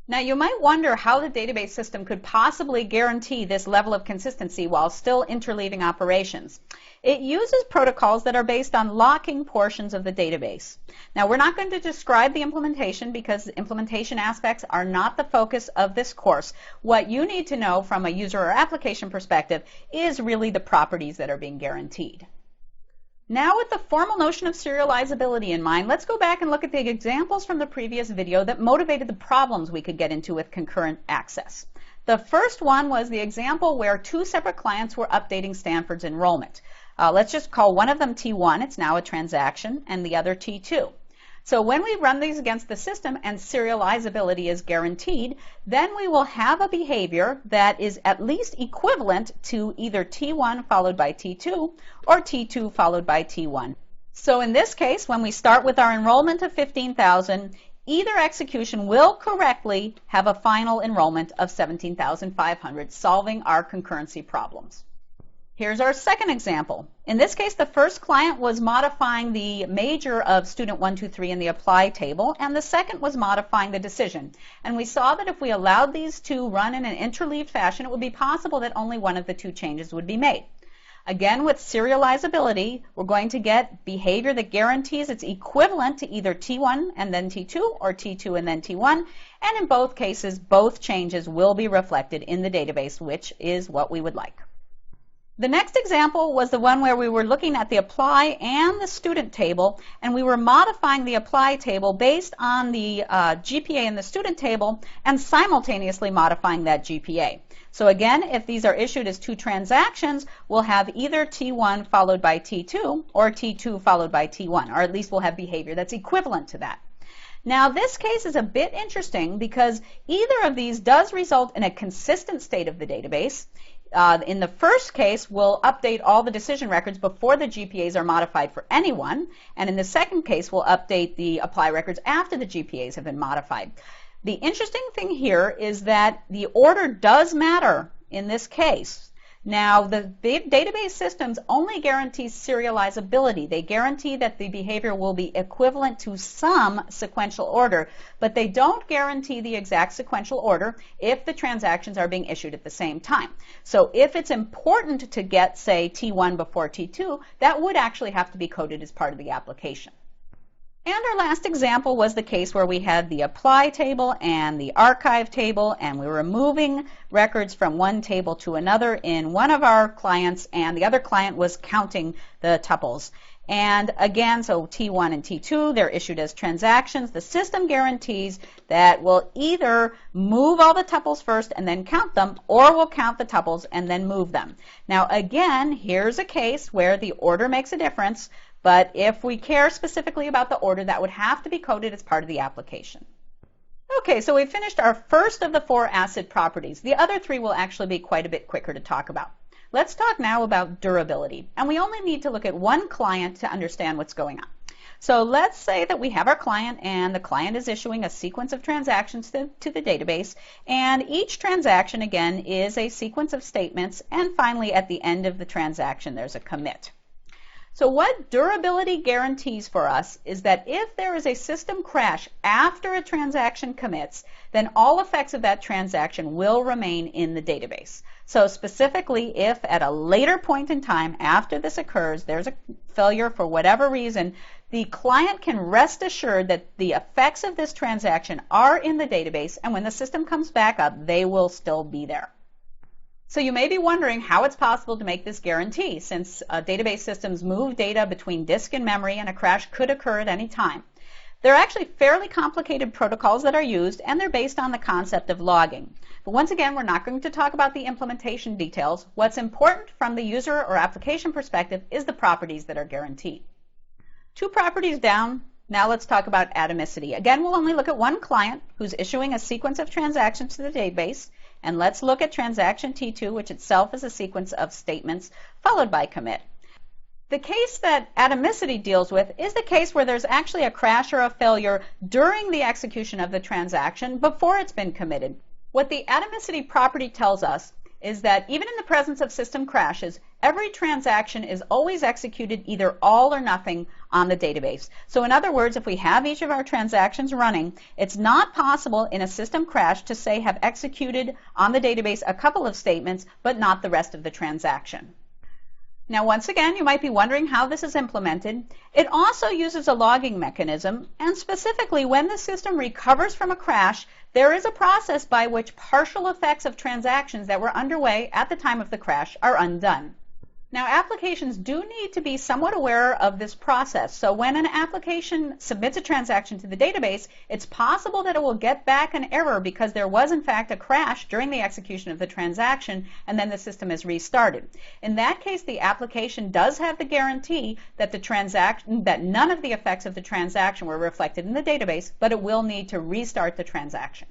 Now, you might wonder how the database system could possibly guarantee this level of consistency while still interleaving operations. It uses protocols that are based on locking portions of the database. Now, we're not going to describe the implementation because the implementation aspects are not the focus of this course. What you need to know from a user or application perspective is really the properties that are being guaranteed. Now, with the formal notion of serializability in mind, let's go back and look at the examples from the previous video that motivated the problems we could get into with concurrent access. The first one was the example where two separate clients were updating Stanford's enrollment. Let's just call one of them T1, it's now a transaction, and the other T2. So when we run these against the system and serializability is guaranteed, then we will have a behavior that is at least equivalent to either T1 followed by T2 or T2 followed by T1. So in this case, when we start with our enrollment of 15,000, either execution will correctly have a final enrollment of 17,500, solving our concurrency problems. Here's our second example. In this case, the first client was modifying the major of student 1, 2, 3 in the apply table, and the second was modifying the decision. And we saw that if we allowed these two run in an interleaved fashion, it would be possible that only one of the two changes would be made. Again, with serializability, we're going to get behavior that guarantees it's equivalent to either T1 and then T2 or T2 and then T1, and in both cases, both changes will be reflected in the database, which is what we would like. The next example was the one where we were looking at the apply and the student table, and we were modifying the apply table based on the GPA in the student table and simultaneously modifying that GPA. So again, if these are issued as two transactions, we'll have either T1 followed by T2 or T2 followed by T1, or at least we'll have behavior that's equivalent to that. Now, this case is a bit interesting because either of these does result in a consistent state of the database. In the first case, we'll update all the decision records before the GPAs are modified for anyone, and in the second case, we'll update the apply records after the GPAs have been modified. The interesting thing here is that the order does matter in this case. Now, the database systems only guarantee serializability. They guarantee that the behavior will be equivalent to some sequential order, but they don't guarantee the exact sequential order if the transactions are being issued at the same time. So if it's important to get, say, T1 before T2, that would actually have to be coded as part of the application. And our last example was the case where we had the apply table and the archive table, and we were moving records from one table to another in one of our clients, and the other client was counting the tuples. And again, so T1 and T2, they're issued as transactions. The system guarantees that we'll either move all the tuples first and then count them, or we'll count the tuples and then move them. Now again, here's a case where the order makes a difference, but if we care specifically about the order, that would have to be coded as part of the application. Okay, so we've finished our first of the 4 ACID properties. The other 3 will actually be quite a bit quicker to talk about. Let's talk now about durability. And we only need to look at one client to understand what's going on. So let's say that we have our client, and the client is issuing a sequence of transactions to the database, and each transaction, again, is a sequence of statements, and finally, at the end of the transaction, there's a commit. So what durability guarantees for us is that if there is a system crash after a transaction commits, then all effects of that transaction will remain in the database. So specifically, if at a later point in time after this occurs, there's a failure for whatever reason, the client can rest assured that the effects of this transaction are in the database, and when the system comes back up, they will still be there. So you may be wondering how it's possible to make this guarantee, since database systems move data between disk and memory, and a crash could occur at any time. There are actually fairly complicated protocols that are used, and they're based on the concept of logging. But once again, we're not going to talk about the implementation details. What's important from the user or application perspective is the properties that are guaranteed. 2 properties down. Now let's talk about atomicity. Again, we'll only look at one client who's issuing a sequence of transactions to the database. And let's look at transaction T2, which itself is a sequence of statements followed by commit. The case that atomicity deals with is the case where there's actually a crash or a failure during the execution of the transaction before it's been committed. What the atomicity property tells us is that even in the presence of system crashes, every transaction is always executed either all or nothing on the database. So in other words, if we have each of our transactions running, it's not possible in a system crash to say have executed on the database a couple of statements, but not the rest of the transaction. Now, once again, you might be wondering how this is implemented. It also uses a logging mechanism, and specifically when the system recovers from a crash, there is a process by which partial effects of transactions that were underway at the time of the crash are undone. Now, applications do need to be somewhat aware of this process. So when an application submits a transaction to the database, it's possible that it will get back an error because there was in fact a crash during the execution of the transaction, and then the system is restarted. In that case, the application does have the guarantee that that none of the effects of the transaction were reflected in the database, but it will need to restart the transaction.